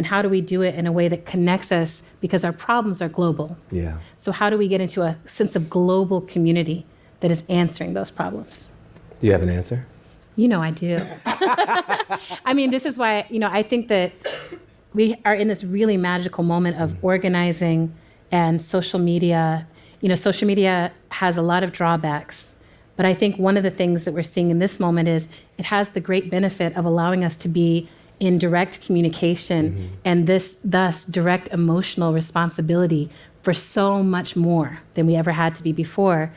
And how do we do it in a way that connects us, because our problems are global. Yeah. So how do we get into a sense of global community that is answering those problems? Do you have an answer? You know I do. I mean, this is why, I think that we are in this really magical moment of organizing and social media. Social media has a lot of drawbacks, but I think one of the things that we're seeing in this moment is it has the great benefit of allowing us to be in direct communication and thus direct emotional responsibility for so much more than we ever had to be before.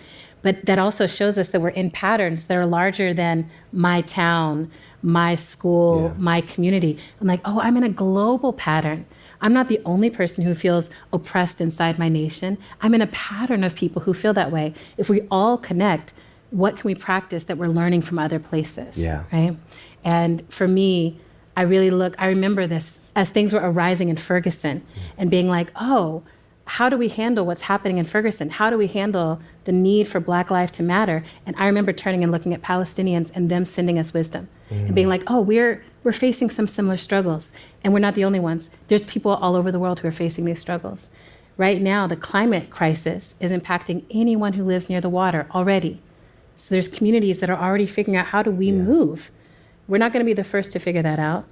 But that also shows us that we're in patterns that are larger than my town, my school, my community. I'm like, oh, I'm in a global pattern. I'm not the only person who feels oppressed inside my nation. I'm in a pattern of people who feel that way. If we all connect, what can we practice that we're learning from other places? Yeah. Right? And for me, I remember this as things were arising in Ferguson and being like, oh, how do we handle what's happening in Ferguson? How do we handle the need for Black life to matter? And I remember turning and looking at Palestinians and them sending us wisdom and being like, oh, we're facing some similar struggles, and we're not the only ones. There's people all over the world who are facing these struggles. Right now, the climate crisis is impacting anyone who lives near the water already. So there's communities that are already figuring out, how do we move? We're not going to be the first to figure that out.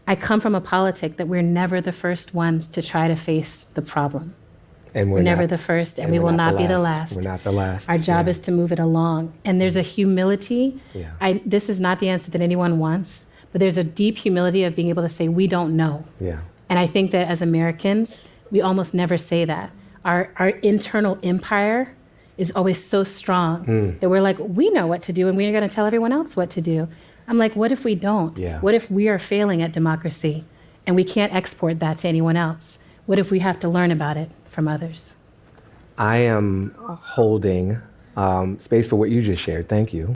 I come from a politic that we're never the first ones to try to face the problem. And We're never the first, and we will not be the last. We're not the last. Our job is to move it along. And there's a humility. Yeah. This is not the answer that anyone wants, but there's a deep humility of being able to say, we don't know. Yeah. And I think that as Americans, we almost never say that. Our internal empire is always so strong that we're like, we know what to do, and we're going to tell everyone else what to do. I'm like, what if we don't? Yeah. What if we are failing at democracy and we can't export that to anyone else? What if we have to learn about it from others? I am holding space for what you just shared. Thank you.